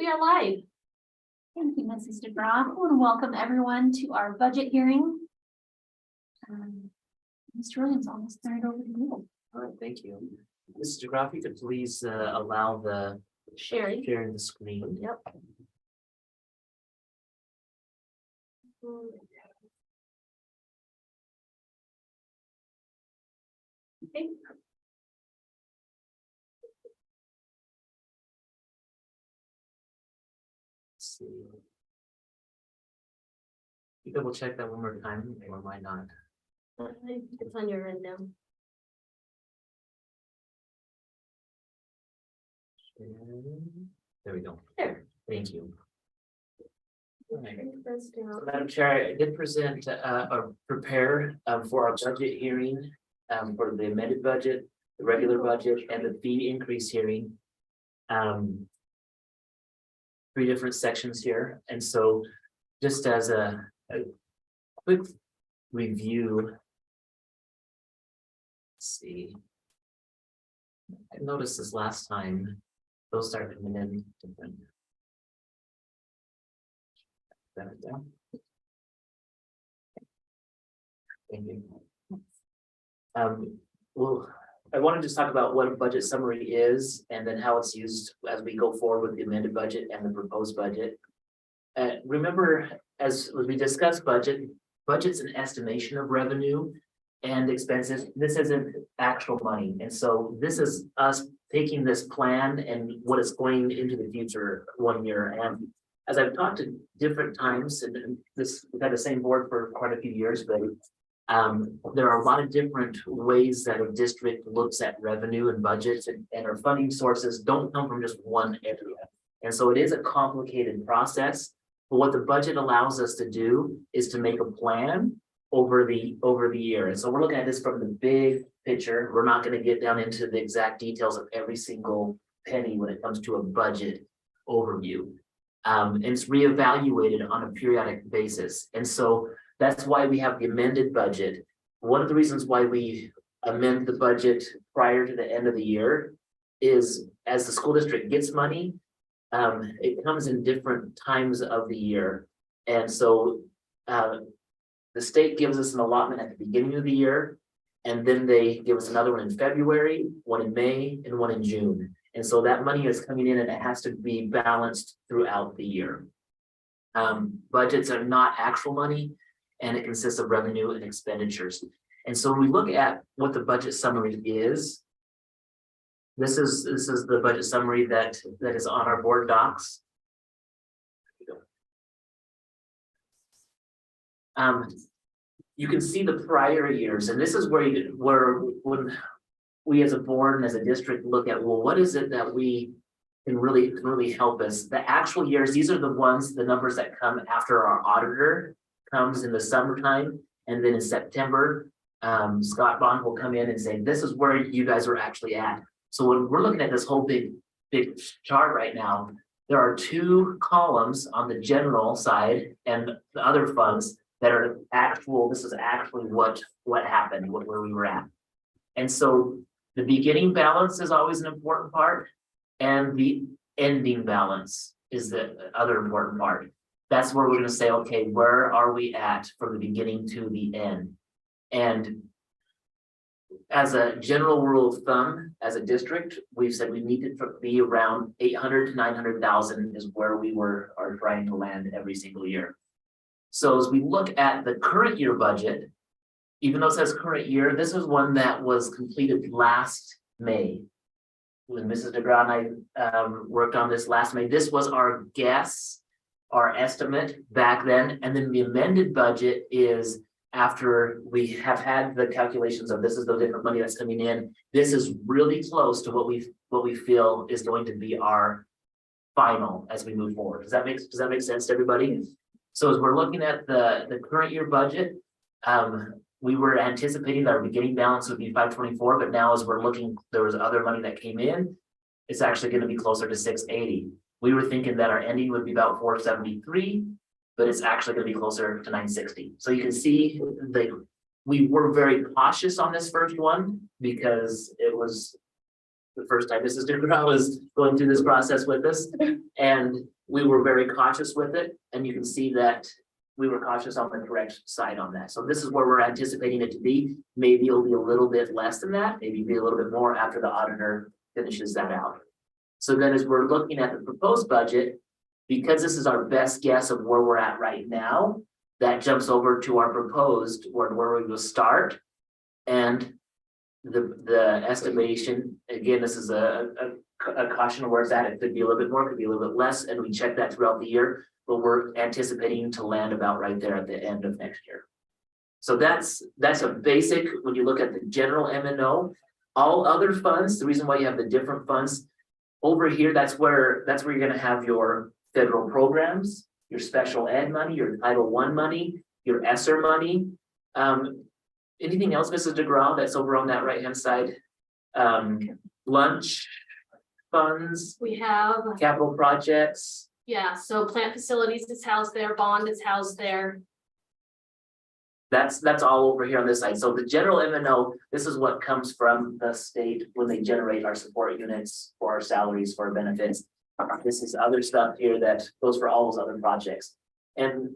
We are live. Thank you, Mrs. DeGraw. I want to welcome everyone to our budget hearing. Mr. Williams, I'll just turn it over to you. All right, thank you. Mrs. DeGraw, if you could please allow the Sharing. sharing the screen. Yep. Okay. Let's see. You double check that one more time, or why not? It's on your end now. There we go. There. Thank you. All right. That's down. So, Madam Chair, I did present or prepare for our budget hearing for the amended budget, the regular budget, and the fee increase hearing. Three different sections here, and so just as a quick review. Let's see. I noticed this last time. Those start coming in different. That down. Thank you. Well, I want to just talk about what a budget summary is and then how it's used as we go forward with the amended budget and the proposed budget. Remember, as we discussed budget's an estimation of revenue and expenses. This isn't actual money. And so this is us taking this plan and what is going into the future 1 year. And as I've talked to different times, and this, we've had the same board for quite a few years, but there are a lot of different ways that a district looks at revenue and budgets, and our funding sources don't come from just one area. And so it is a complicated process, but what the budget allows us to do is to make a plan over the year. And so we're looking at this from the big picture. We're not going to get down into the exact details of every single penny when it comes to a budget overview. And it's reevaluated on a periodic basis. And so that's why we have the amended budget. One of the reasons why we amend the budget prior to the end of the year is as the school district gets money, it comes in different times of the year. And so the state gives us an allotment at the beginning of the year, and then they give us another one in February, one in May, and one in June. And so that money is coming in and it has to be balanced throughout the year. Budgets are not actual money, and it consists of revenue and expenditures. And so when we look at what the budget summary is, this is the budget summary that is on our board docs. You can see the prior years, and this is where when we as a board and as a district look at, well, what is it that we can really help us? The actual years, these are the numbers that come after our auditor comes in the summertime, and then in September, Scott Bond will come in and say, this is where you guys are actually at. So when we're looking at this whole big chart right now, there are two columns on the general side and the other funds that are actual. This is actually what happened, where we were at. And so the beginning balance is always an important part, and the ending balance is the other important part. That's where we're going to say, okay, where are we at from the beginning to the end? And as a general rule of thumb, as a district, we've said we need to be around 800 to 900,000 is where we are trying to land every single year. So as we look at the current year budget, even though it says current year, this is one that was completed last May. When Mrs. DeGraw and I worked on this last May, this was our guess, our estimate back then. And then the amended budget is after we have had the calculations of this is the different money that's coming in. This is really close to what we feel is going to be our final as we move forward. Does that make sense to everybody? So as we're looking at the current year budget, we were anticipating that our beginning balance would be 524, but now as we're looking, there was other money that came in. It's actually going to be closer to 680. We were thinking that our ending would be about 473, but it's actually going to be closer to 960. So you can see we were very cautious on this first one because it was the first time Mrs. DeGraw was going through this process with us. And we were very cautious with it, and you can see that we were cautious on the correct side on that. So this is where we're anticipating it to be. Maybe it'll be a little bit less than that, maybe be a little bit more after the auditor finishes that out. So then as we're looking at the proposed budget, because this is our best guess of where we're at right now, that jumps over to our proposed where we will start. And the estimation, again, this is a caution of where it's at. It could be a little bit more, could be a little bit less, and we check that throughout the year, but we're anticipating to land about right there at the end of next year. So that's a basic, when you look at the general M&O, all other funds, the reason why you have the different funds over here, that's where you're gonna have your federal programs, your special ed money, your Title I money, your ESSER money. Anything else, Mrs. DeGraw, that's over on that right-hand side? Lunch funds, We have, capital projects. yeah, so plant facilities is housed there, bond is housed there. That's all over here on this side. So the general M&O, this is what comes from the state when they generate our support units for our salaries, for our benefits. This is other stuff here that goes for all those other projects. And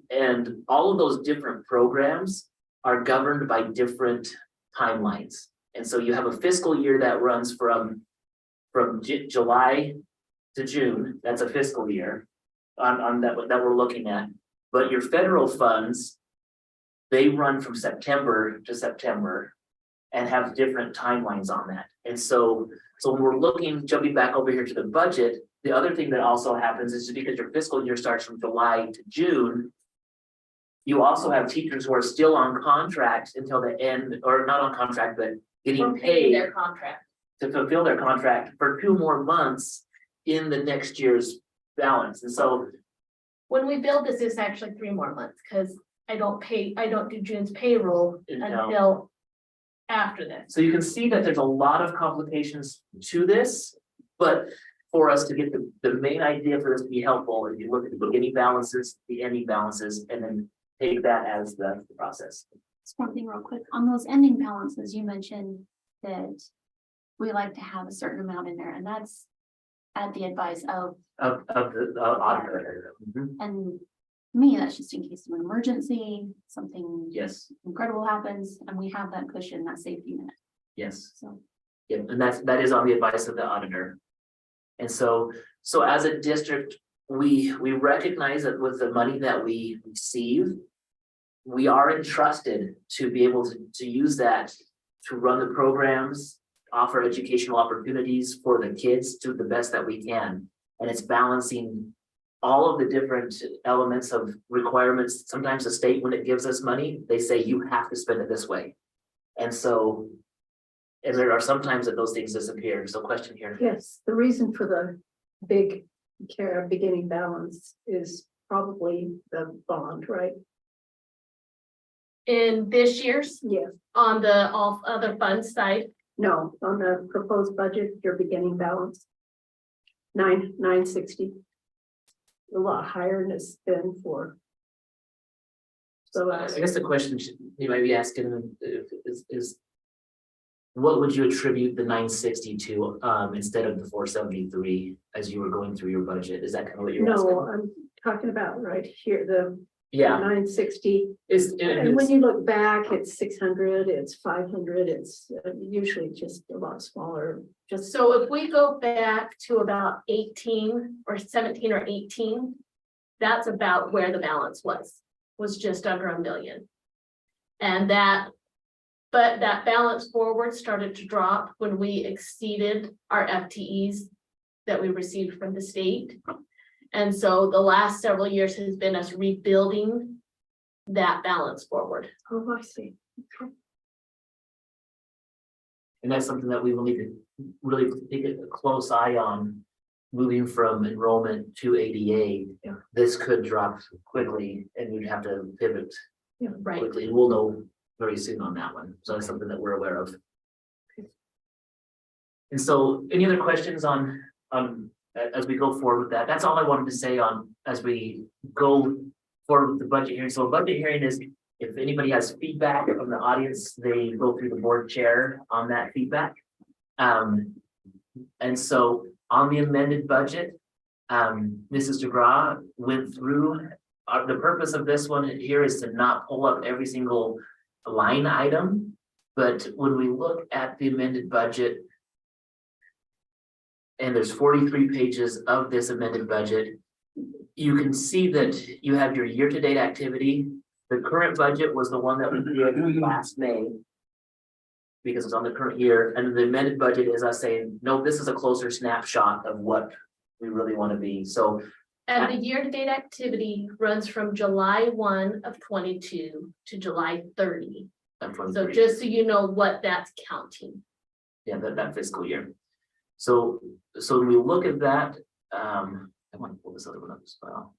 all of those different programs are governed by different timelines. And so you have a fiscal year that runs from July to June. That's a fiscal year on that we're looking at. But your federal funds, they run from September to September and have different timelines on that. And so when we're looking, jumping back over here to the budget, the other thing that also happens is just because your fiscal year starts from July to June, you also have teachers who are still on contract until the end, or not on contract, but getting We're paying paid their contract. to fulfill their contract for 2 more months in the next year's balance. And so When we build this, it's actually 3 more months, because I don't do June's payroll No. until after this. So you can see that there's a lot of complications to this, but for us to get the main idea for this to be helpful, if you look at the beginning balances, the ending balances, and then take that as the process. Just one thing real quick, on those ending balances, you mentioned that we like to have a certain amount in there, and that's at the advice of, Of the auditor. Mhm. and me, that's just in case of an emergency, something Yes, incredible happens, and we have that cushion, that safety net, yes. so. Yeah, and that is on the advice of the auditor. And so as a district, we recognize that with the money that we receive, we are entrusted to be able to use that to run the programs, offer educational opportunities for the kids to the best that we can. And it's balancing all of the different elements of requirements. Sometimes the state, when it gives us money, they say you have to spend it this way. And there are some times that those things disappear. So question here. Yes, the reason for the big beginning balance is probably the bond, right? In this year's, Yes, on the all other funds side, no, on the proposed budget, your beginning balance. 960. A lot higher than it's been for. So I guess the question you might be asking is what would you attribute the 960 to instead of the 473 as you were going through your budget? Is that kind of what you're asking? no, I'm talking about right here, the Yeah, 960. And when you look back, it's 600, it's 500, it's usually just a lot smaller, just so if we go back to about 18 or 17 or 18, that's about where the balance was just under $1 million. And but that balance forward started to drop when we exceeded our FTEs that we received from the state. And so the last several years has been us rebuilding that balance forward. oh, I see. and that's something that we will need to really take a close eye on. Moving from enrollment to ADA, Yeah. this could drop quickly and we'd have to pivot Right. quickly. We'll know very soon on that one. So that's something that we're aware of. And so any other questions on as we go forward with that? That's all I wanted to say on as we go forward with the budget hearing. So a budget hearing is if anybody has feedback from the audience, they go through the board chair on that feedback. And so on the amended budget, Mrs. DeGraw went through, the purpose of this one here is to not pull up every single line item. But when we look at the amended budget, and there's 43 pages of this amended budget, you can see that you have your year-to-date activity. The current budget was the one that we did last May, because it's on the current year, and the amended budget is us saying, no, this is a closer snapshot of what we really want to be. So And the year-to-date activity runs from July 1 of 22 to July 30. that's So 23. just so you know what that's counting. Yeah, that fiscal year. So when we look at that, I want to pull this other one up as well.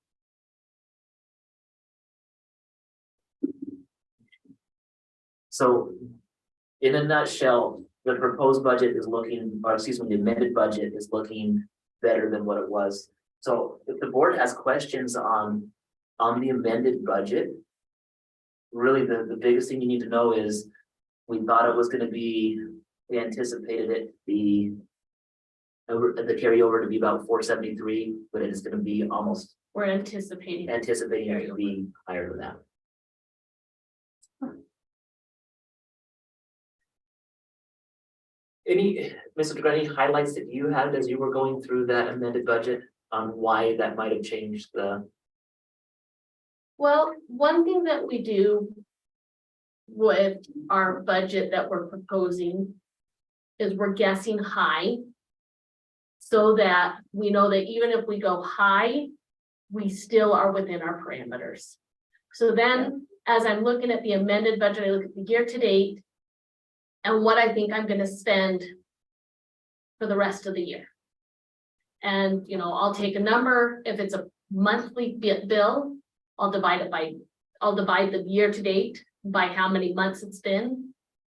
So in a nutshell, the proposed budget is looking, or excuse me, the amended budget is looking better than what it was. So if the board has questions on the amended budget, really the biggest thing you need to know is we thought it was going to be, we anticipated it to be the carryover to be about 473, but it is going to be almost We're anticipating. anticipating it to be higher than that. Mr. DeGraw, any highlights that you had as you were going through that amended budget on why that might have changed the? Well, one thing that we do with our budget that we're proposing is we're guessing high. So that we know that even if we go high, we still are within our parameters. So then, as I'm looking at the amended budget, I look at the year to date and what I think I'm gonna spend for the rest of the year. And, you know, I'll take a number, if it's a monthly bill, I'll divide the year to date by how many months it's been.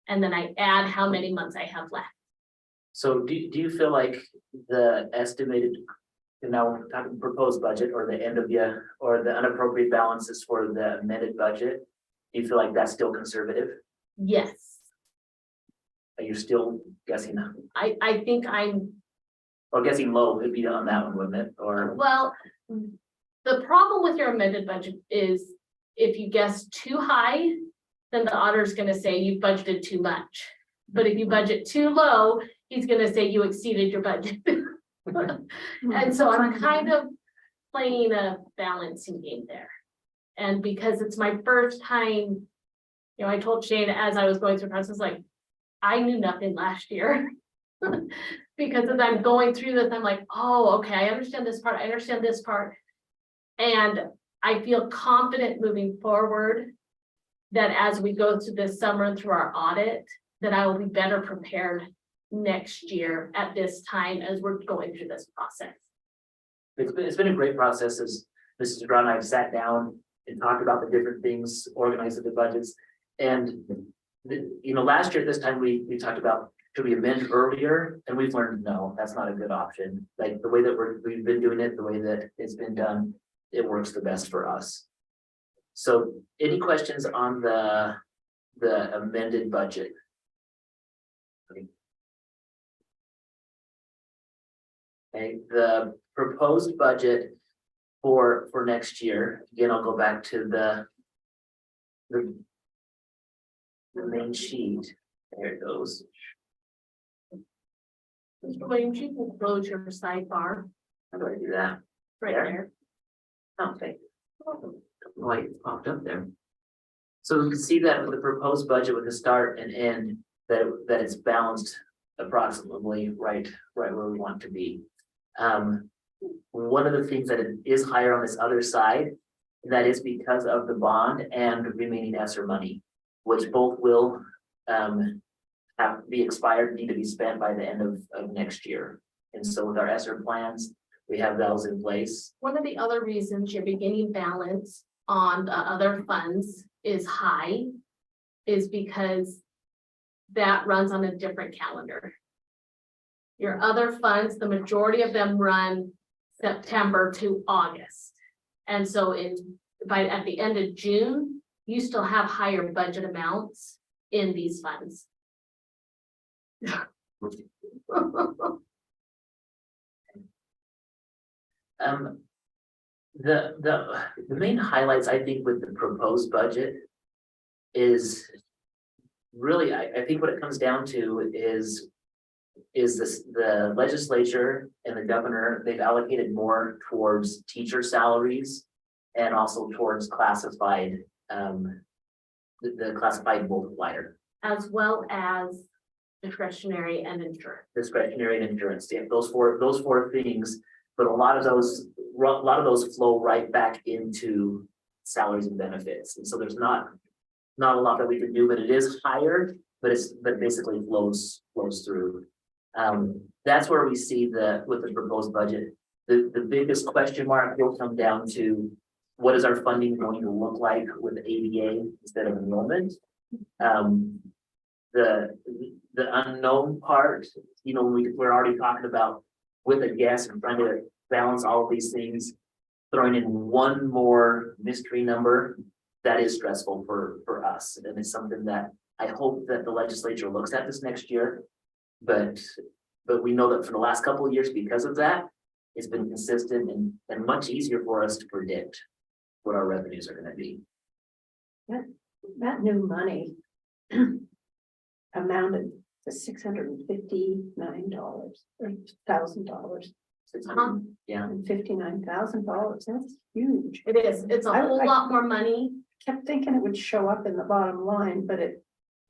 And then I add how many months I have left. So do you feel like the estimated, now we're talking proposed budget or the end of the, or the unappropriated balances for the amended budget? Do you feel like that's still conservative? Yes, Are you still guessing, I think I'm, or guessing low would be on that one, wouldn't it? Or, well, the problem with your amended budget is if you guess too high, then the auditor's gonna say you budgeted too much. But if you budget too low, he's gonna say you exceeded your budget. And so I'm kind of playing a balancing game there. And because it's my first time, you know, I told Shane as I was going through the process, like, I knew nothing last year. Because as I'm going through this, I'm like, oh, okay, I understand this part, I understand this part. And I feel confident moving forward that as we go through this summer and through our audit, that I will be better prepared next year at this time as we're going through this process. it's been a great process as Mrs. DeGraw and I have sat down and talked about the different things, organized the budgets. And you know, last year at this time, we talked about, should we amend earlier? And we've learned, no, that's not a good option. Like the way that we've been doing it, the way that it's been done, it works the best for us. So any questions on the amended budget? Okay, the proposed budget for next year, again, I'll go back to the main sheet. There it goes. Mr. Williams, you can close your sidebar How do I do that? right There. there. Okay. Why it popped up there. So we can see that with the proposed budget with the start and end, that it's balanced approximately right where we want to be. One of the things that is higher on this other side, that is because of the bond and remaining ESSER money, which both will have to be expired, need to be spent by the end of next year. And so with our ESSER plans, we have those in place. One of the other reasons your beginning balance on the other funds is high is because that runs on a different calendar. Your other funds, the majority of them run September to August. And so at the end of June, you still have higher budget amounts in these funds. The main highlights, I think, with the proposed budget is really, I think what it comes down to is this, the legislature and the governor, they've allocated more towards teacher salaries and also towards classified, the classified multiplier, As well as discretionary and insurance. discretionary and insurance, yeah, those four things. But a lot of those flow right back into salaries and benefits, and so there's not a lot that we can do, but it is higher, but it basically flows through. That's where we see with the proposed budget, the biggest question mark will come down to what is our funding going to look like with ADA instead of enrollment? The unknown part, you know, we're already talking about with a guess and trying to balance all of these things, throwing in one more mystery number, that is stressful for us. And it's something that I hope that the legislature looks at this next year. But we know that for the last couple of years, because of that, it's been consistent and much easier for us to predict what our revenues are gonna be. That new money amounted to $659 or $1,000 Yeah, and $59,000. That's huge. It is, it's a whole lot more money. Kept thinking it would show up in the bottom line, but It's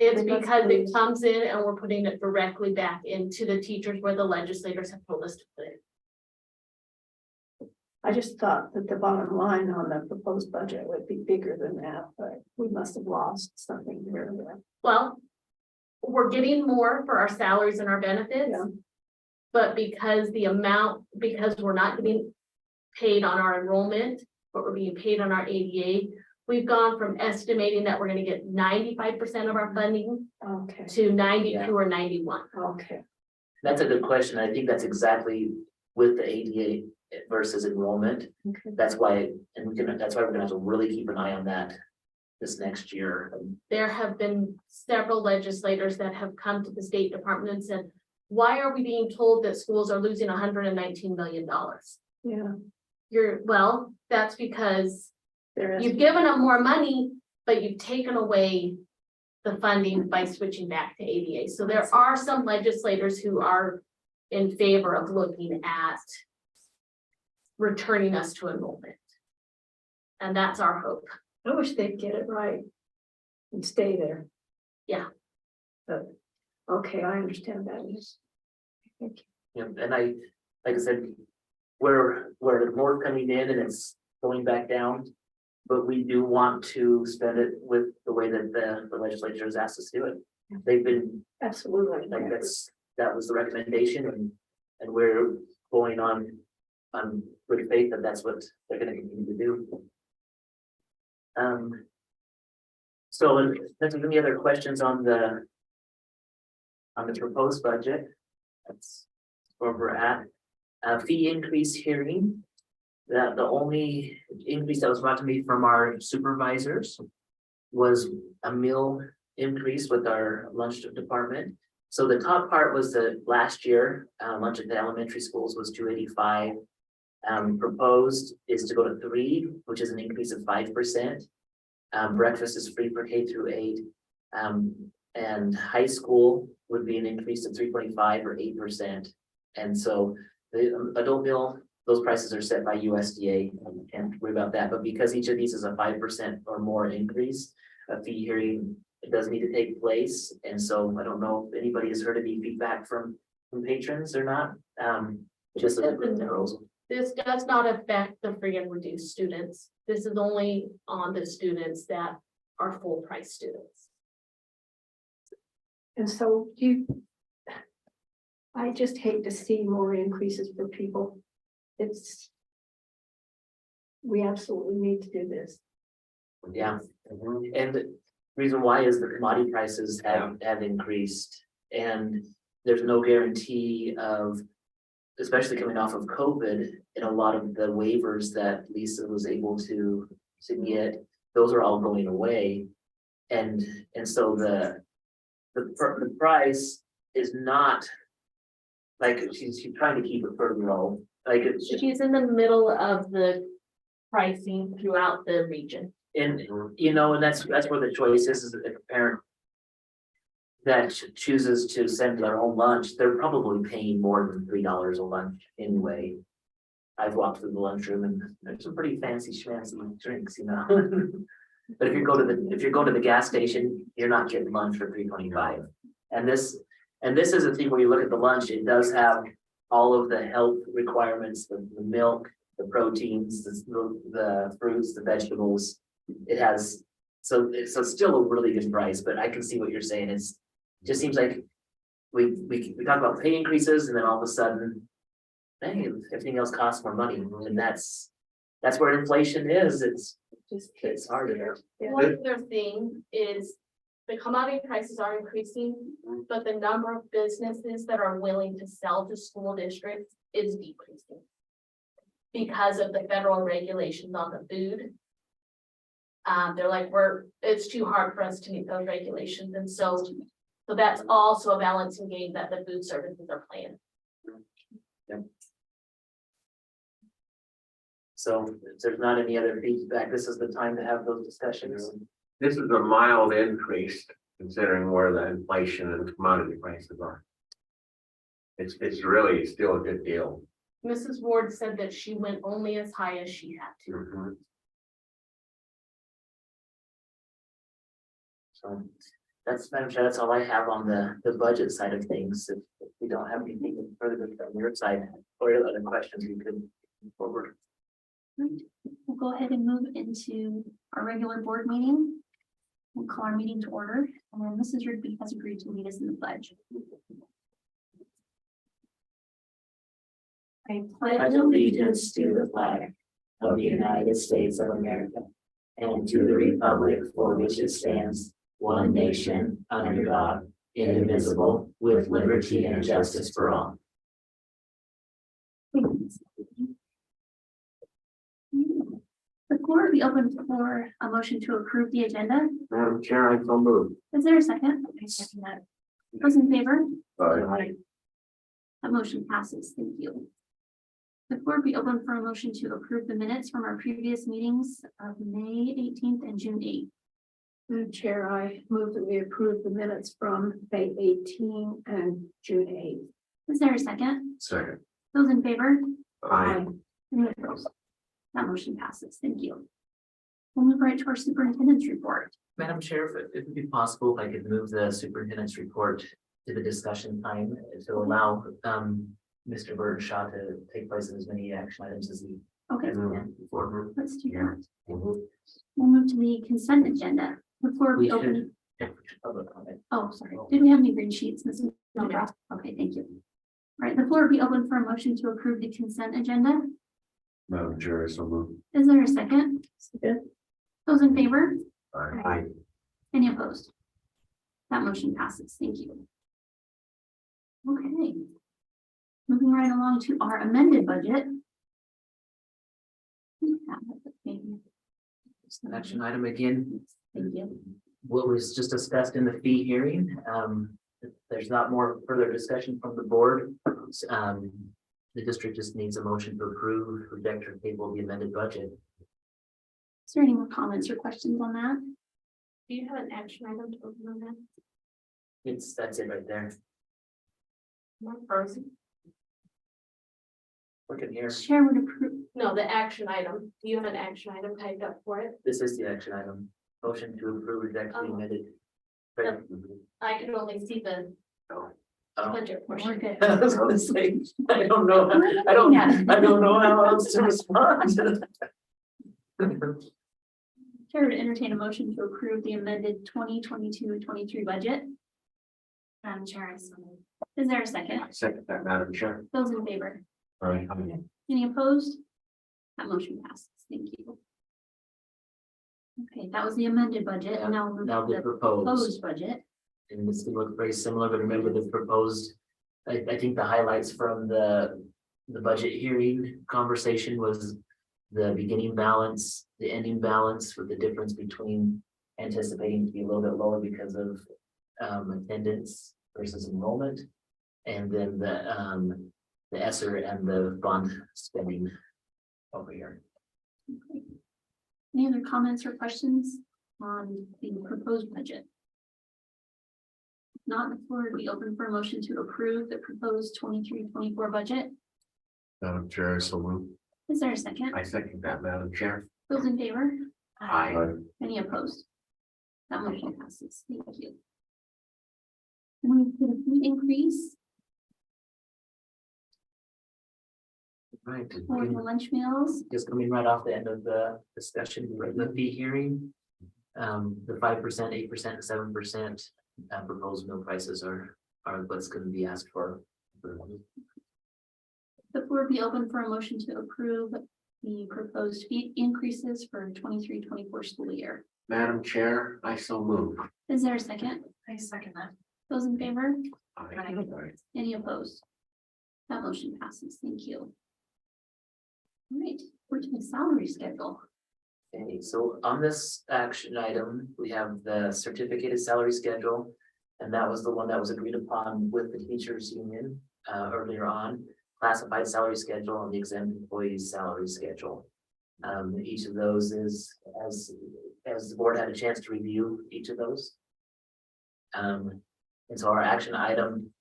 It does because it please. comes in and we're putting it directly back into the teachers where the legislators have told us to put it. I just thought that the bottom line on the proposed budget would be bigger than that, but we must have lost something here. Well, we're getting more for our salaries and our benefits. Yeah. But because we're not getting paid on our enrollment, but we're being paid on our ADA, we've gone from estimating that we're gonna get 95% of our funding Okay, to 92 Yeah. or 91. okay. that's a good question. I think that's exactly with the ADA versus enrollment. Okay. That's why, that's why we're gonna have to really keep an eye on that this next year. There have been several legislators that have come to the State Department and said, why are we being told that schools are losing $119 million? Yeah, Well, that's because there is. you've given them more money, but you've taken away the funding by switching back to ADA. So there are some legislators who are in favor of looking at returning us to enrollment. And that's our hope. I wish they'd get it right and stay there. Yeah. But, okay, I understand that. Thank you. Yeah, and like I said, where the more coming in and it's going back down. But we do want to spend it with the way that the legislature has asked us to do it. They've been, Absolutely. like, that was the recommendation and we're going on good faith that that's what they're gonna continue to do. So, if there's any other questions on the proposed budget, that's where we're at. Fee increase hearing, the only increase that was brought to me from our supervisors was a meal increase with our lunch department. So the top part was the last year, lunch at the elementary schools was $2.85. Proposed is to go to 3, which is an increase of 5%. Breakfast is free for K through 8. And high school would be an increase of 3.5 or 8%. And so the adult meal, those prices are set by USDA, can't worry about that. But because each of these is a 5% or more increase, a fee hearing, it does need to take place. And so I don't know if anybody has heard any feedback from patrons or not. Just as a proposal. This does not affect the free and reduced students. This is only on the students that are full price students. And so I just hate to see more increases for people. We absolutely need to do this. Yeah, and the reason why is the commodity prices have increased, and there's no guarantee of, especially coming off of COVID, and a lot of the waivers that Lisa was able to get, those are all going away. And so the price is not, like, she's trying to keep it pretty low, like it's, She's in the middle of the pricing throughout the region. and you know, and that's where the choice is if a parent that chooses to send their own lunch, they're probably paying more than $3 a lunch anyway. I've walked through the lunchroom and there's some pretty fancy schmancy drinks, you know. But if you go to the gas station, you're not getting lunch for $3.25. And this is a thing where you look at the lunch, it does have all of the health requirements, the milk, the proteins, the fruits, the vegetables. It has, so it's still a really good price, but I can see what you're saying. It just seems like we talk about pay increases and then all of a sudden, dang, everything else costs more money. And that's where inflation is. It's harder. One other thing is the commodity prices are increasing, but the number of businesses that are willing to sell to school districts is decreasing. Because of the federal regulations on the food. They're like, it's too hard for us to meet those regulations, and so that's also a balancing game that the food services are playing. So if there's not any other feedback, this is the time to have those discussions. This is a mild increase considering where the inflation and commodity prices are. It's really still a good deal. Mrs. Ward said that she went only as high as she had to. Mhm. So that's, Madam Chair, that's all I have on the budget side of things. If we don't have anything further from your side or other questions, we could move forward. We'll go ahead and move into our regular board meeting. We'll call our meeting to order, and then Mrs. Rigby has agreed to lead us in the pledge. I pledge allegiance to the flag of the United States of America and to the republic for which it stands, one nation, under God, indivisible, with liberty and justice for all. The floor will be open for a motion to approve the agenda. Madam Chair, I so move. Is there a second? I second that. Those in favor? Aye. That motion passes. Thank you. The floor will be open for a motion to approve the minutes from our previous meetings of May 18th and June 8th. Madam Chair, I move that we approve the minutes from May 18 and June 8. Is there a second? Second. Those in favor? Aye. Any opposed? That motion passes. Thank you. We'll move right to our superintendent's report. Madam Chair, if it would be possible, if I could move the superintendent's report to the discussion time to allow Mr. Burnshaw to take place in as many action items as he Okay, can before. let's do that. We'll move to the consent agenda. The floor will We be open. should. Public comment. Oh, sorry. Did we have any green sheets, Mrs. Mildroth? Okay, thank you. All right, the floor will be open for a motion to approve the consent agenda. Madam Chair, I so move. Is there a second? Those in favor? Aye. Any opposed? That motion passes. Thank you. Okay. Moving right along to our amended budget. It's an action item again. Thank you. What was just discussed in the fee hearing, if there's not more further discussion from the board. The district just needs a motion to approve, reject, or table the amended budget. Is there any more comments or questions on that? Do you have an action item to open on that? That's it right there. One person? Look at here. Chair would approve. No, the action item. Do you have an action item typed up for it? This is the action item. Motion to approve, reject, the amended. Yep. I can only see the Oh. budget We're portion. good. I was gonna say, I don't know how else to respond. Chair would entertain a motion to approve the amended 2022-23 budget. Chair, is there a second? Second that, Madam Chair. Those in favor? Aye. Any opposed? That motion passes. Thank you. Okay, that was the amended budget. And now we'll move Now to the the proposed, proposed budget. and this can look very similar, but remember the proposed. I think the highlights from the budget hearing conversation was the beginning balance, the ending balance, with the difference between anticipating to be a little bit lower because of attendance versus enrollment. And then ESSER and the bond spending over here. Okay. Any other comments or questions on the proposed budget? If not, the floor would be open for a motion to approve the proposed 23-24 budget. Madam Chair, so move. Is there a second? I second that, Madam Chair. Those in favor? Aye. Any opposed? That motion passes. Thank you. And we can increase Right. for the lunch meals. Just coming right off the end of the discussion, the fee hearing. The 5%, 8%, 7% proposed meal prices are what's going to be asked for. The floor would be open for a motion to approve the proposed fee increases for 23-24 school year. Madam Chair, I so move. Is there a second? I second that. Those in favor? Aye. Any opposed? That motion passes. Thank you. All right, we're to the salary schedule. Okay, so on this action item, we have the certificated salary schedule. And that was the one that was agreed upon with the teachers union earlier on. Classified salary schedule and the exempt employees salary schedule. Each of those is, as the board had a chance to review each of those. And so our action item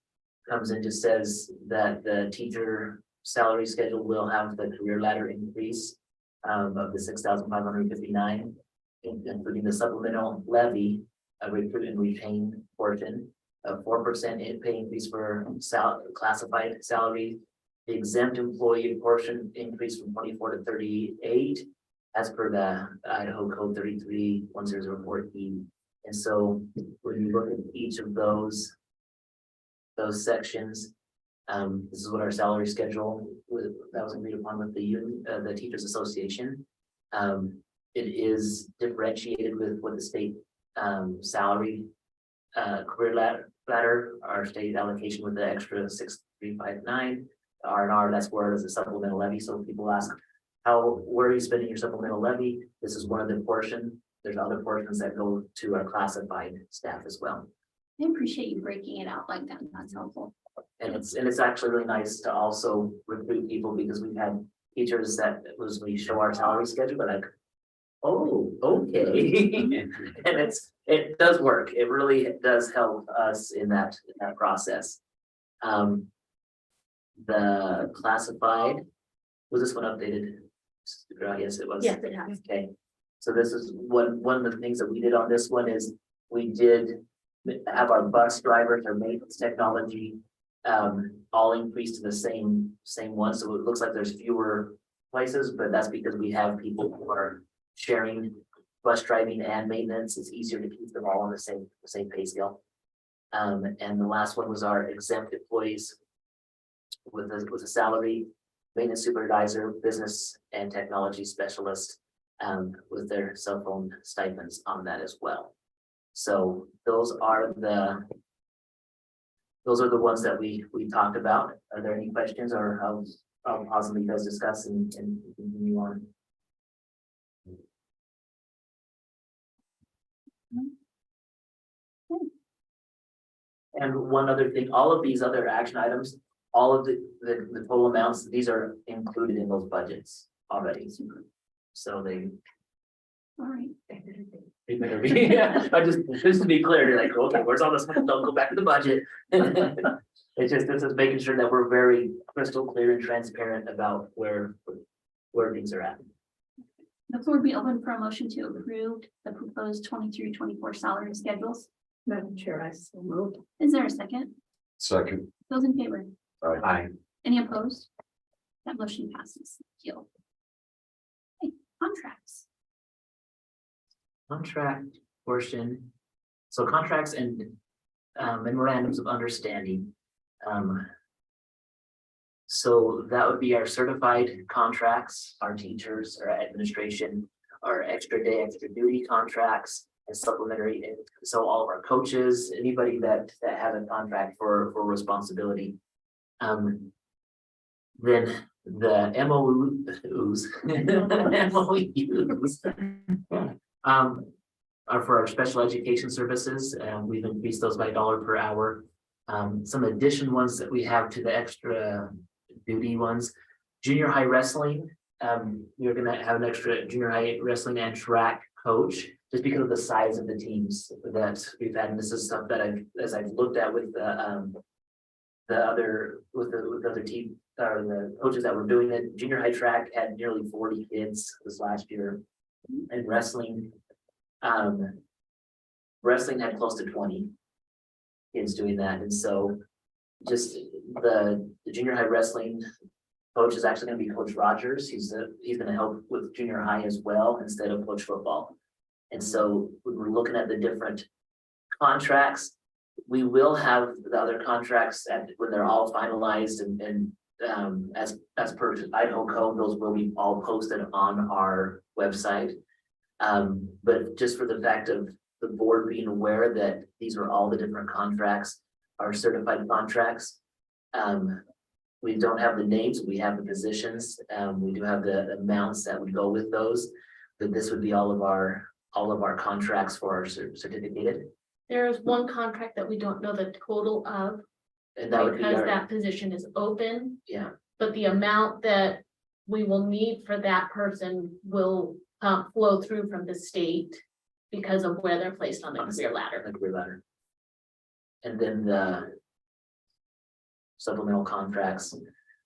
comes in, just says that the teacher salary schedule will have the career ladder increase of the 6,559, including the supplemental levy, recruit and retain portion of 4% pay increase for classified salary. The exempt employee portion increased from 24 to 38 as per the Idaho Code 33-10014. And so when you look at each of those sections, this is what our salary schedule that was agreed upon with the union, the Teachers Association. It is differentiated with what the state salary career ladder, our state allocation with the extra 6,359. R&R, that's where there's a supplemental levy. So people ask, where are you spending your supplemental levy? This is one of the portion. There's other portions that go to our classified staff as well. I appreciate you breaking it out like that. That's helpful. And it's actually really nice to also recruit people, because we've had teachers that we show our salary schedule, but like, oh, okay. And it does work. It really does help us in that process. The classified, was this one updated? Yes, it was. Yes, it has. Okay, so this is one of the things that we did on this one is we did have our bus drivers, our maintenance technology, all increased to the same one. So it looks like there's fewer places, but that's because we have people who are sharing bus driving and maintenance. It's easier to keep them all on the same pay scale. And the last one was our exempt employees with a salary, maintenance supervisor, business and technology specialist, with their cell phone stipends on that as well. So those are the ones that we talked about. Are there any questions, or I'll possibly guys discuss and continue on? And one other thing, all of these other action items, all of the total amounts, these are included in those budgets already. So they All right. better be, I just to be clear, like, okay, where's all this, don't go back to the budget. It's just, this is making sure that we're very crystal clear and transparent about where things are at. The floor will be open for a motion to approve the proposed 23-24 salary schedules. Madam Chair, I so move. Is there a second? Second. Those in favor? Aye. Any opposed? That motion passes. Thank you. Okay, contracts. Contract portion, so contracts and memorandums of understanding. So that would be our certified contracts, our teachers, our administration, our extra day, extra duty contracts, and supplementary. And so all of our coaches, anybody that has a contract for responsibility. Then the MOUs, are for our special education services, and we've increased those by $1 per hour. Some addition ones that we have to the extra duty ones. Junior high wrestling, you're gonna have an extra junior high wrestling and track coach, just because of the size of the teams that we've had. And this is stuff that as I've looked at with the other team, or the coaches that were doing it, junior high track had nearly 40 kids this last year. And wrestling had close to 20 kids doing that. And so just the junior high wrestling coach is actually gonna be Coach Rogers. He's gonna help with junior high as well instead of coach football. And so when we're looking at the different contracts, we will have the other contracts when they're all finalized and as per Idaho code, those will be all posted on our website. But just for the fact of the board being aware that these are all the different contracts, are certified contracts. We don't have the names, we have the positions, we do have the amounts that would go with those. But this would be all of our contracts for our certificated. There is one contract that we don't know the total of, And that would be because our, that position is open, yeah, but the amount that we will need for that person will flow through from the state because of where they're placed on the career ladder. like career ladder. And then the supplemental contracts,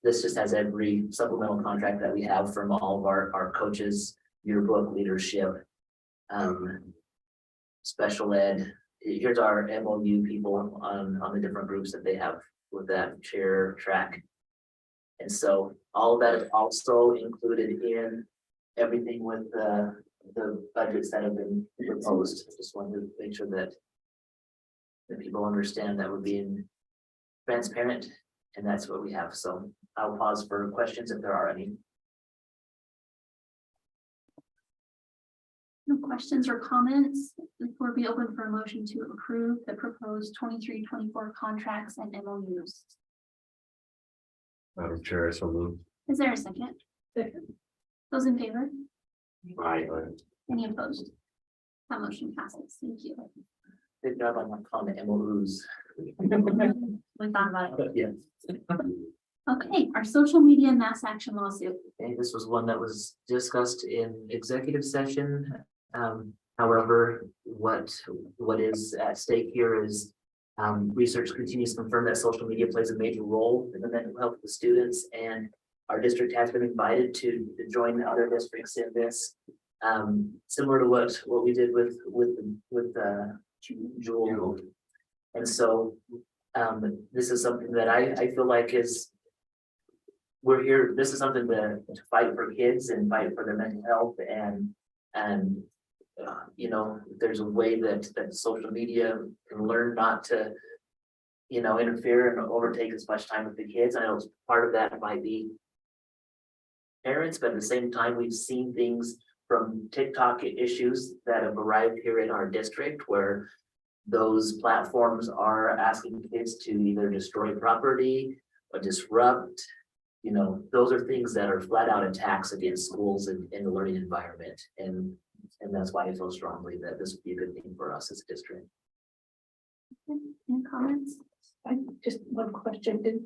this just has every supplemental contract that we have from all of our coaches, yearbook, leadership, special ed. Here's our MOU people on the different groups that they have with that chair track. And so all of that is also included in everything with the budgets that have been proposed. Just wanted to make sure that people understand that we're being transparent, and that's what we have. So I'll pause for questions if there are any. No questions or comments before we open for a motion to approve the proposed 23-24 contracts and MOUs. Madam Chair, I so move. Is there a second? Second. Those in favor? Aye. Any opposed? That motion passes. Thank you. Good job on my comment, MOUs. We thought about it. Yes. Okay, our social media mass action lawsuit. Okay, this was one that was discussed in executive session. However, what is at stake here is research continues to confirm that social media plays a major role in the mental health of the students, and our district has been invited to join other districts in this. Similar to what we did with Jewel. And so this is something that I feel like we're here, this is something to fight for kids and fight for their mental health, and you know, there's a way that social media can learn not to, you know, interfere and overtake as much time with the kids. I know part of that might be parents, but at the same time, we've seen things from TikTok issues that have arrived here in our district where those platforms are asking kids to either destroy property or disrupt. You know, those are things that are flat out attacks against schools and the learning environment. And that's why I feel strongly that this would be a good thing for us as a district. Any comments? I just one question, did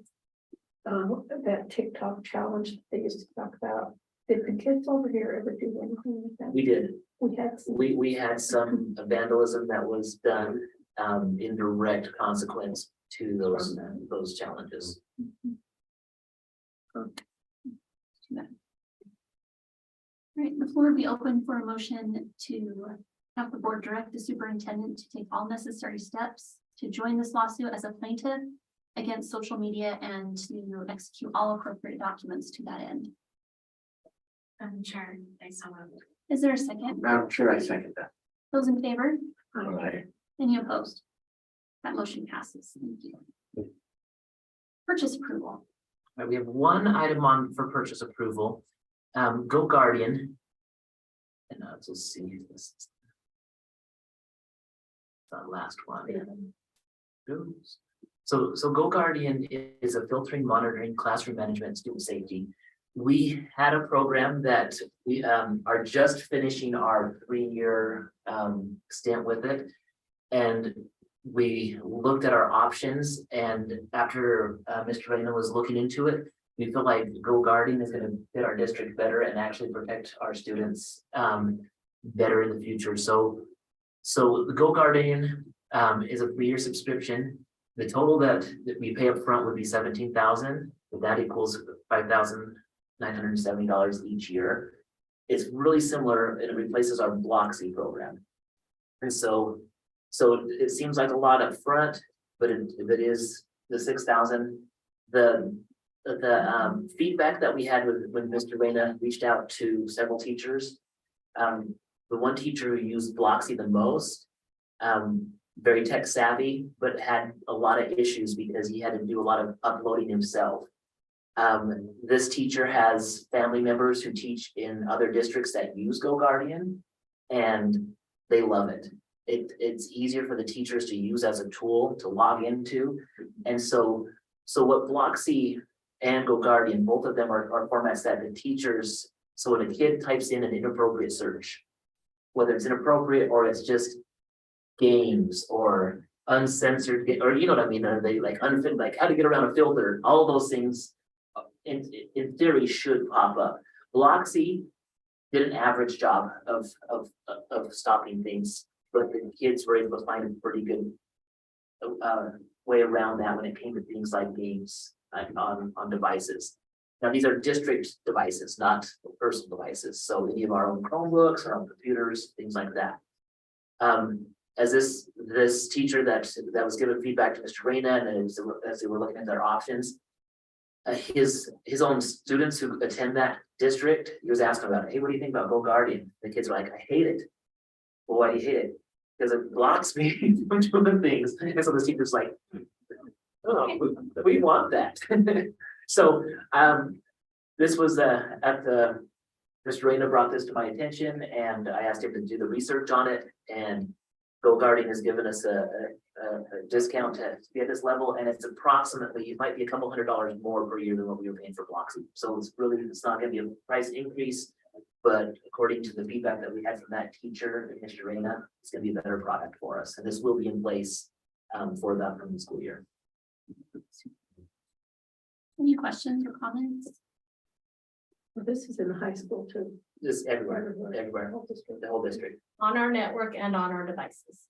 that TikTok challenge they used to talk about, did the kids over here ever do anything with that? We did. We had some. We had some vandalism that was done in direct consequence to those challenges. All right, the floor will be open for a motion to have the board direct the superintendent to take all necessary steps to join this lawsuit as a plaintiff against social media and to execute all appropriate documents to that end. Sure, thanks so much. Is there a second? Madam Chair, I second that. Those in favor? Aye. Any opposed? That motion passes. Thank you. Purchase approval. Right, we have one item on for purchase approval. Go Guardian. And let's see this. Is the last one. Oops. So Go Guardian is a filtering, monitoring, classroom management, and student safety. We had a program that we are just finishing our 3-year stint with it. And we looked at our options, and after Mr. Rayner was looking into it, we feel like Go Guardian is gonna fit our district better and actually protect our students better in the future. So the Go Guardian is a 3-year subscription. The total that we pay up front would be $17,000, but that equals $5,970 each year. It's really similar, and it replaces our Bloxy program. And so it seems like a lot up front, but it is the 6,000. The feedback that we had when Mr. Reyna reached out to several teachers, the one teacher who used Bloxy the most, very tech savvy, but had a lot of issues because he had to do a lot of uploading himself. This teacher has family members who teach in other districts that use Go Guardian, and they love it. It's easier for the teachers to use as a tool to log into. And so what Bloxy and Go Guardian, both of them are formats that the teachers, so when a kid types in an inappropriate search, whether it's inappropriate or it's just games or uncensored, or you know what I mean, or they like unfit, like how to get around a filter, all those things in theory should pop up. Bloxy did an average job of stopping things, but the kids were able to find a pretty good way around that when it came to things like games on devices. Now, these are district devices, not personal devices. So any of our own Chromebooks, our own computers, things like that. As this teacher that was giving feedback to Mr. Reyna, and as they were looking at their options, his own students who attend that district, he was asking about it. Hey, what do you think about Go Guardian? The kids were like, I hate it. Well, why do you hate it? Because it blocks me from doing things. And so the teacher's like, oh, we want that. So this was Mr. Reyna brought this to my attention, and I asked him to do the research on it, and Go Guardian has given us a discount to be at this level, and it's approximately, it might be a couple $100 more per year than what we were paying for Bloxy. So it's not going to be a price increase, but according to the feedback that we had from that teacher, Mr. Reyna, it's going to be a better product for us, and this will be in place for the upcoming school year. Any questions or comments? This is in the high school too. Just everywhere, the whole district. On our network and on our devices.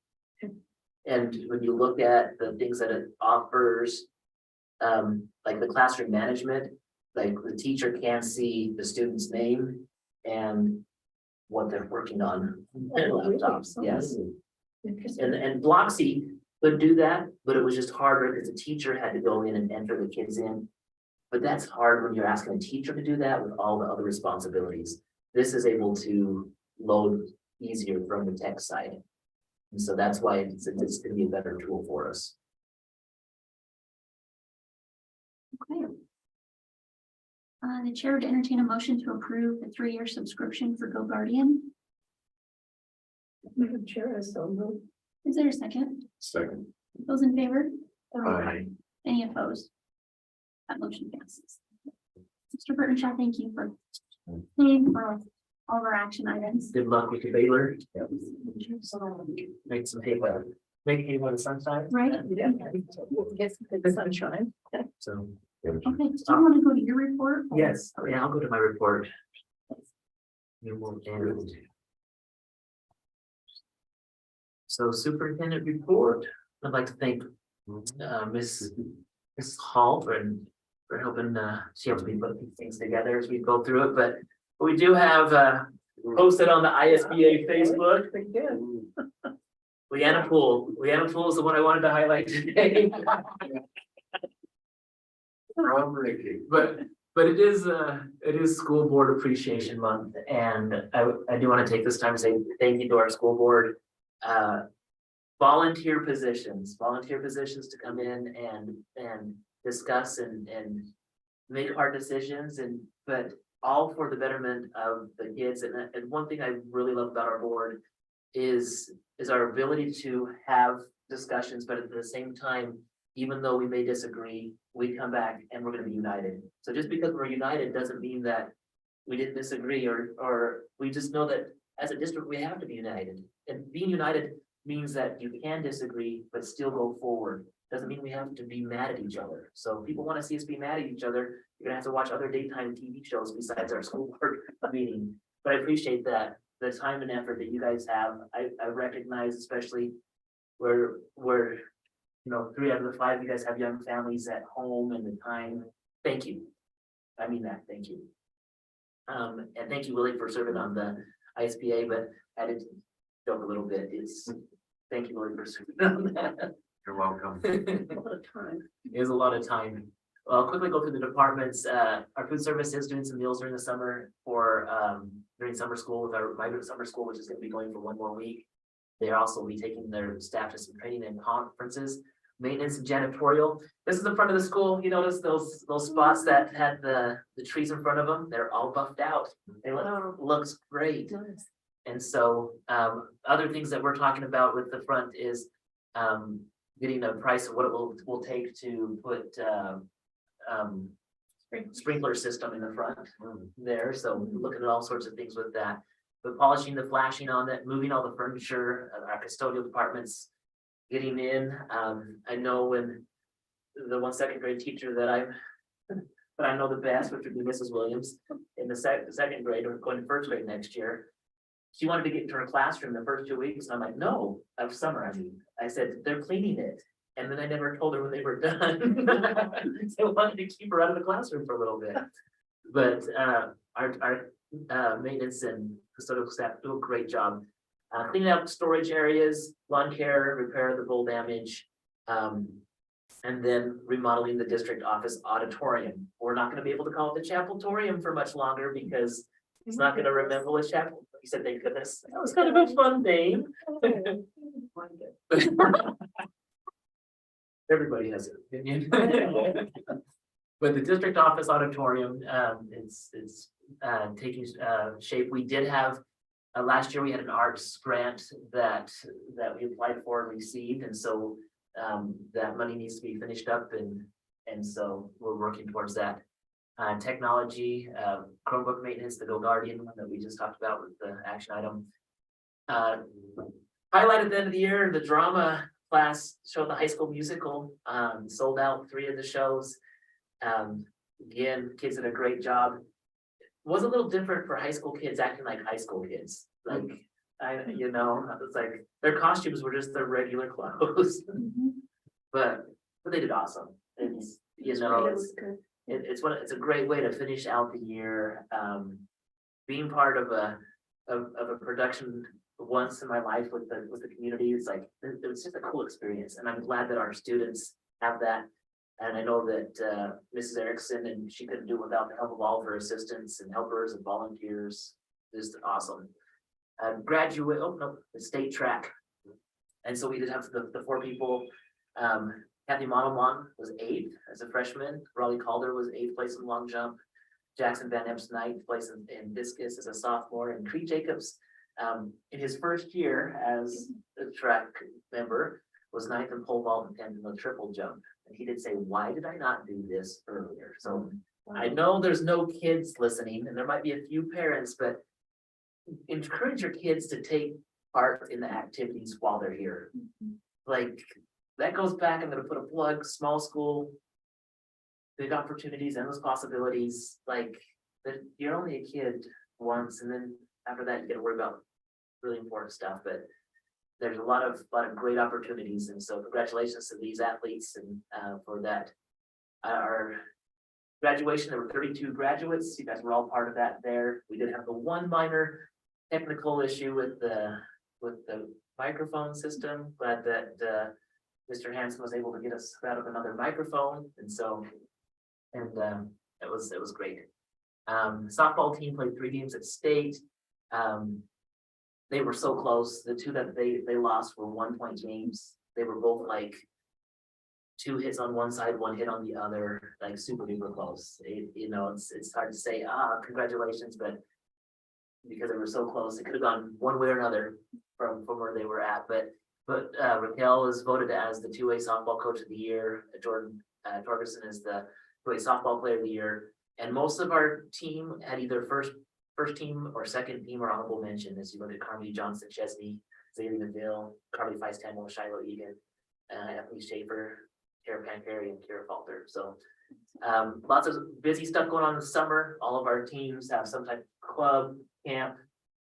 And when you look at the things that it offers, like the classroom management, like the teacher can see the student's name and what they're working on their laptops, yes. Interesting. And Bloxy could do that, but it was just harder because the teacher had to go in and enter the kids in. But that's hard when you're asking a teacher to do that with all the other responsibilities. This is able to load easier from the tech side. And so that's why it's going to be a better tool for us. Okay. The chair would entertain a motion to approve the 3-year subscription for Go Guardian. Madam Chair, I so move. Is there a second? Second. Those in favor? Aye. Any opposed? That motion passes. Mr. Burtonshaw, thank you for paying for all of our action items. Good luck with your Baylor. Make some hay while the sun shines. Right? Yeah. Get some sunshine. So, Okay, do you want to go to your report? yes, yeah, I'll go to my report. You will end. So superintendent report, I'd like to thank Miss Hall for helping, she helps me put these things together as we go through it, but we do have posted on the ISBA Facebook. Pretty good. Leanna Poole is the one I wanted to highlight today. But it is School Board Appreciation Month, and I do want to take this time to say thank you to our school board. Volunteer positions to come in and discuss and make hard decisions, but all for the betterment of the kids. And one thing I really love about our board is our ability to have discussions, but at the same time, even though we may disagree, we come back and we're going to be united. So just because we're united doesn't mean that we didn't disagree, or we just know that as a district, we have to be united. And being united means that you can disagree, but still go forward. Doesn't mean we have to be mad at each other. So if people want to see us be mad at each other, you're gonna have to watch other daytime TV shows besides our school board meeting. But I appreciate that, the time and effort that you guys have. I recognize especially where, you know, 3 out of the 5 of you guys have young families at home and the time. Thank you. I mean that, thank you. And thank you, Willie, for serving on the ISBA, but I did joke a little bit. Thank you, Willie, for serving on that. You're welcome. A lot of time. It is a lot of time. I'll quickly go through the departments. Our food service is doing some meals during the summer for, during summer school with our migrant summer school, which is gonna be going for 1 more week. They'll also be taking their staff to some training and conferences. Maintenance and janitorial. This is the front of the school. You notice those spots that had the trees in front of them? They're all buffed out. They looks great. Nice. And so, other things that we're talking about with the front is, getting a price of what it will take to put, sprinkler system in the front there. So looking at all sorts of things with that. But polishing the flashing on it, moving all the furniture, our custodial departments getting in. I know when the 1 second grade teacher that I know the best, which would be Mrs. Williams, in the second grade, or going to 1st grade next year. She wanted to get into her classroom the first 2 weeks, and I'm like, no, of summer, I mean. I said, they're cleaning it. And then I never told her when they were done. So I wanted to keep her out of the classroom for a little bit. But our maintenance and custodial staff do a great job. Cleaning up storage areas, lawn care, repair of the bowl damage. And then remodeling the district office auditorium. We're not gonna be able to call it the Chapeltorium for much longer because it's not gonna resemble a chapel. He said, thank goodness. That was kind of a fun name. Everybody has an opinion. But the district office auditorium, it's taking shape. We did have, last year we had an arts grant that we applied for and received, and so that money needs to be finished up, and so we're working towards that. Technology, Chromebook maintenance, the Go Guardian one that we just talked about with the action item. Highlight at the end of the year, the drama class showed the High School Musical, sold out 3 of the shows. Again, kids did a great job. Was a little different for high school kids acting like high school kids. Like, it's like their costumes were just their regular clothes. But they did awesome. It's, it's a great way to finish out the year. Being part of a production once in my life with the community, it's like, it was just a cool experience, and I'm glad that our students have that. And I know that Mrs. Erickson, and she couldn't do it without the help of all of her assistants and helpers and volunteers. Just awesome. The state track. And so we did have the 4 people. Kathy Monomon was 8th as a freshman. Raleigh Calder was 8th place in long jump. Jackson Van Epps 9th place in discus as a sophomore, and Creed Jacobs in his first year as a track member was 9th in pole vault and 10th in the triple jump. And he did say, why did I not do this earlier? So I know there's no kids listening, and there might be a few parents, but encourage your kids to take part in the activities while they're here. Like, that goes back, I'm gonna put a plug, small school, big opportunities, endless possibilities. Like, you're only a kid once, and then after that, you gotta worry about really important stuff, but there's a lot of great opportunities, and so congratulations to these athletes and for that. Our graduation, there were 32 graduates. You guys were all part of that there. We did have the one minor technical issue with the microphone system. Glad that Mr. Hanson was able to get us out of another microphone, and so it was great. Softball team played 3 games at state. They were so close. The 2 that they lost were 1-point games. They were both like 2 hits on one side, 1 hit on the other, like super duper close. It's hard to say, congratulations, but because they were so close, it could have gone one way or another from where they were at. But Raquel was voted as the 2A softball coach of the year. Jordan Torgerson is the 2A softball player of the year. And most of our team had either first team or second team or honorable mention, as you look at Carmody Johnson, Chesney, Zaylee Neville, Carly Feist-Tamel, Shiloh Egan, Emily Schaefer, Kara Pancari, and Kara Falter. So Lots of busy stuff going on in the summer. All of our teams have some type of club, camp,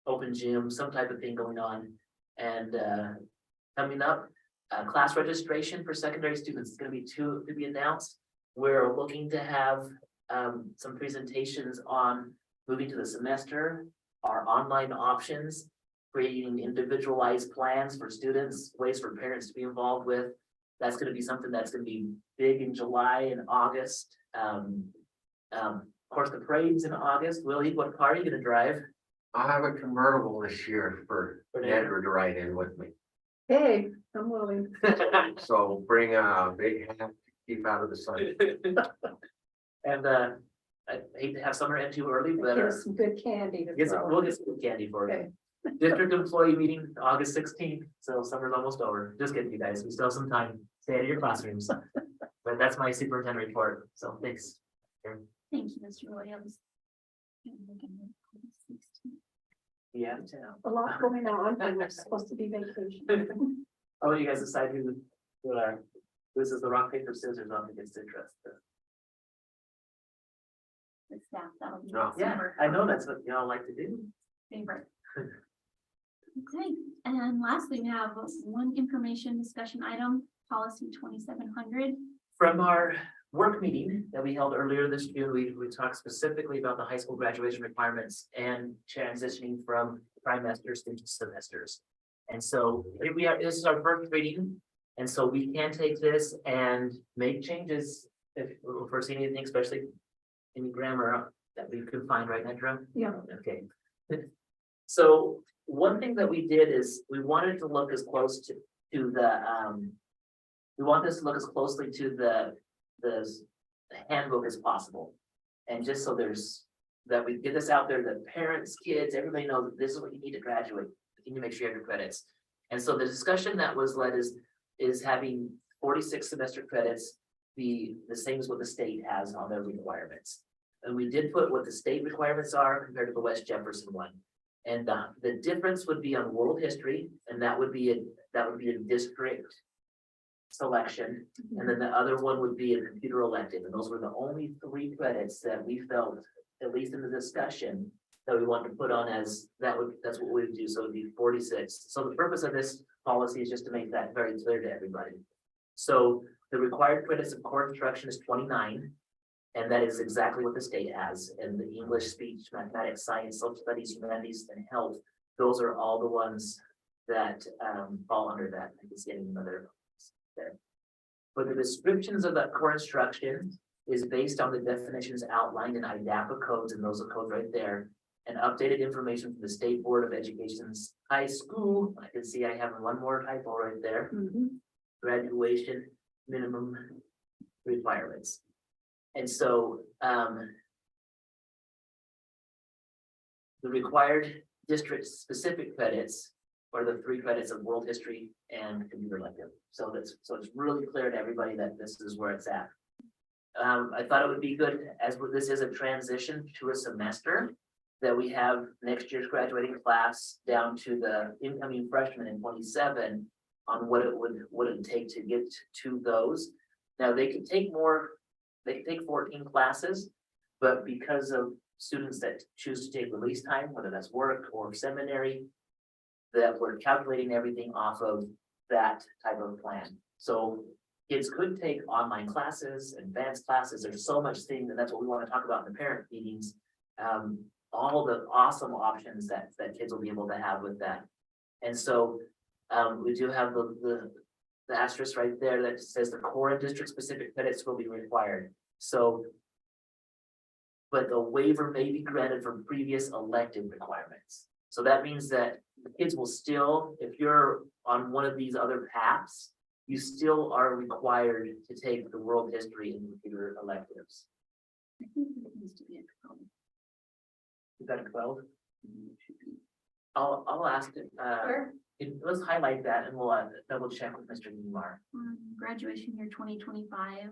open gym, some type of thing going on. And coming up, class registration for secondary students is gonna be to be announced. We're looking to have some presentations on moving to the semester, our online options, creating individualized plans for students, ways for parents to be involved with. That's gonna be something that's gonna be big in July and August. Of course, the parade's in August. Willie, what car are you gonna drive? I'll have a convertible this year for For Andrew to ride in with me. Hey, I'm willing. So bring a big hat, to keep out of the sun. And I hate to have summer end too early, but Get us some good candy to we'll throw. get some candy for you. Okay. District employee meeting, August 16th, so summer's almost over. Just kidding, you guys. We still have some time. Stay out of your classrooms. But that's my superintendent report, so thanks. Thank you, Mr. Williams. Yeah. A lot going on, and it's supposed to be vacation. Oh, you guys decide who are, this is the rock, paper, scissors, on who gets to interest. The staff, that'll be. No. Yeah, summer I know that's what y'all like to do. Favorite. Okay, and lastly, we have one information discussion item, policy 2700. From our work meeting that we held earlier this June, we talked specifically about the high school graduation requirements and transitioning from trimesters into semesters. And so here we are, this is our first reading, and so we can take this and make changes if we foresee anything, especially any grammar that we could find, right, Nedra? Yeah. Okay. So one thing that we did is we wanted to look as close to the we want this to look as closely to the handbook as possible. And just so that we get this out there, that parents, kids, everybody knows that this is what you need to graduate. You need to make sure you have your credits. And so the discussion that was led is having 46 semester credits be the same as what the state has on their requirements. And we did put what the state requirements are compared to the West Jefferson one. And the difference would be on world history, and that would be a district selection. And then the other one would be a computer elective, and those were the only 3 credits that we felt, at least in the discussion, that we wanted to put on as that's what we would do, so it'd be 46. So the purpose of this policy is just to make that very clear to everybody. So the required credits of core instruction is 29, and that is exactly what the state has. And the English, speech, mathematics, science, social studies, humanities, and health, those are all the ones that fall under that. I can see another there. But the descriptions of that core instruction is based on the definitions outlined in IDAPA codes, and those are codes right there, and updated information from the State Board of Education's high school. I can see I have one more typo right there. Graduation minimum requirements. And so the required district specific credits are the 3 credits of world history and computer elective. So it's really clear to everybody that this is where it's at. I thought it would be good, as this is a transition to a semester, that we have next year's graduating class down to the incoming freshmen in 27 on what it would take to get to those. Now, they could take 14 classes, but because of students that choose to take release time, whether that's work or seminary, that we're calculating everything off of that type of plan. So kids could take online classes, advanced classes. There's so much things, and that's what we want to talk about in the parent meetings. All the awesome options that kids will be able to have with that. And so we do have the asterisk right there that says the core and district specific credits will be required. So, but the waiver may be granted from previous elective requirements. So that means that the kids will still, if you're on one of these other paths, you still are required to take the world history and computer electives. I think it needs to be a 12. You got a 12? I'll ask it, let's highlight that and we'll double check with Mr. Newmar. Graduation year 2025,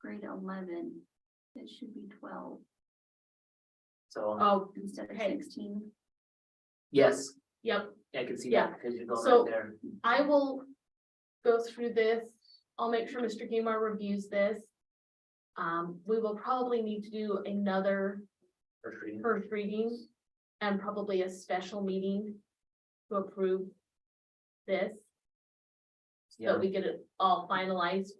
grade 11, it should be 12 So, Oh, instead of Okay. 16. yes, yep. I can see Yeah. that because you're going So- right there. I will go through this. I'll make sure Mr. Gumar reviews this. We will probably need to do another First reading. first reading and probably a special meeting to approve this, so Yeah, that we get it all finalized.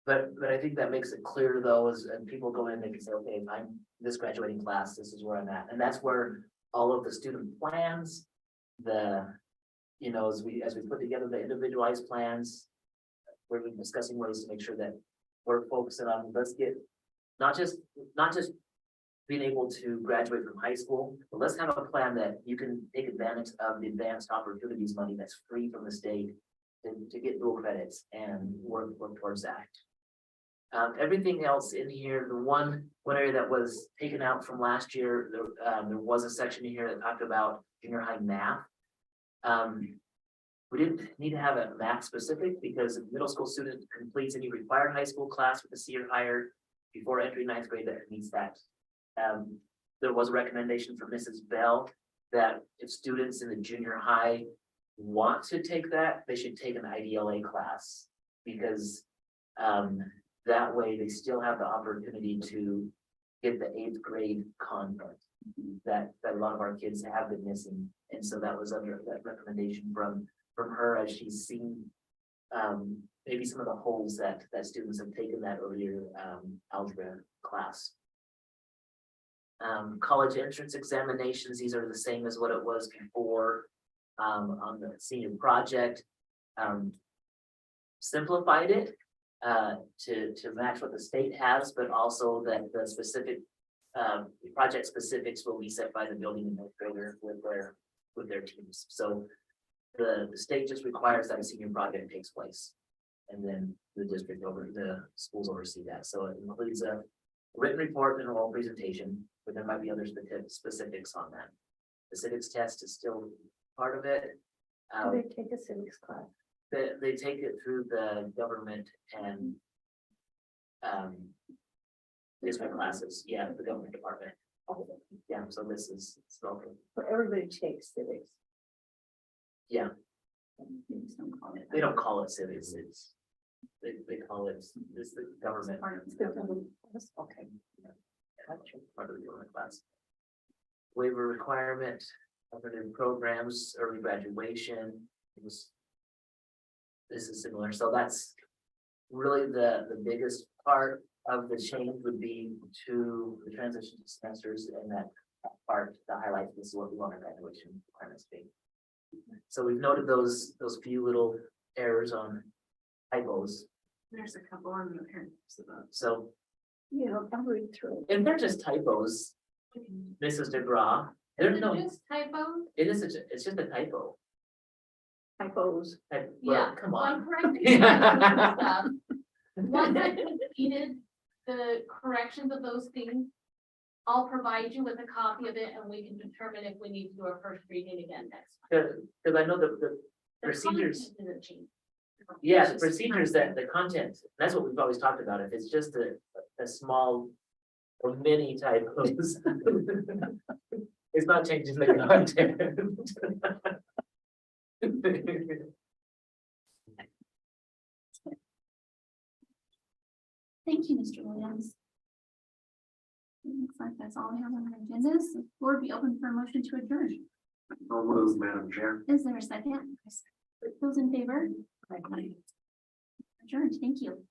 but I think that makes it clear though, is, and people go in, they can say, okay, I'm this graduating class, this is where I'm at, and that's where all of the student plans, you know, as we put together the individualized plans, we're discussing ways to make sure that we're focusing on, let's get, not just being able to graduate from high school, but let's have a plan that you can take advantage of the advanced opportunities money that's free from the state to get dual credits and work towards that. Everything else in here, the one area that was taken out from last year, there was a section in here that talked about junior high math. We didn't need to have a math specific because if a middle school student completes any required high school class with a C or higher before entering ninth grade, that meets that. There was a recommendation from Mrs. Bell that if students in the junior high want to take that, they should take an IDLA class because that way they still have the opportunity to get the 8th grade content that a lot of our kids have been missing. And so that was under that recommendation from her as she's seen maybe some of the holes that students have taken that earlier algebra class. College entrance examinations, these are the same as what it was before on the senior project. Simplified it to match what the state has, but also that the specific project specifics will be set by the building administrator with their teams. So the state just requires that a senior project takes place. And then the schools oversee that. So it includes a written report and oral presentation, but there might be other specifics on that. The civics test is still part of it. Do they take a civics class? They take it through the government and district classes, yeah, the government department. Yeah, so this is still, So everybody takes civics. yeah, They just don't call it. they don't call it civics, it's, they call it, it's the government. Part of It's the the government. government. Okay. Part of the government class. Waiver requirement, other programs, early graduation, this is similar, so that's really the biggest part of the change would be to the transition to semesters, and that part, the highlight, this is what we want our graduation requirements to be. So we've noted those few little errors on typos, There's a couple on the parents. so Yeah, I'll read through it. if they're just typos, Mrs. DeGraw, there's no, Typo? it's just a typo. Typos. Well, Yeah, come one on. correction. Once I completed the corrections of those things, I'll provide you with a copy of it and we can determine if we need to do a first reading again next month. Cause I know the The procedures, content isn't changed. yeah, It's the just procedures that the content, that's what we've always talked about. If it's just a small or mini typos. It's not changing the content. Thank you, Mr. Williams. Looks like that's all we have on our agendas. The floor will be open for a motion to adjourn. I'll move, Madam Chair. Is there a second? Those in favor? Adjourned, thank you.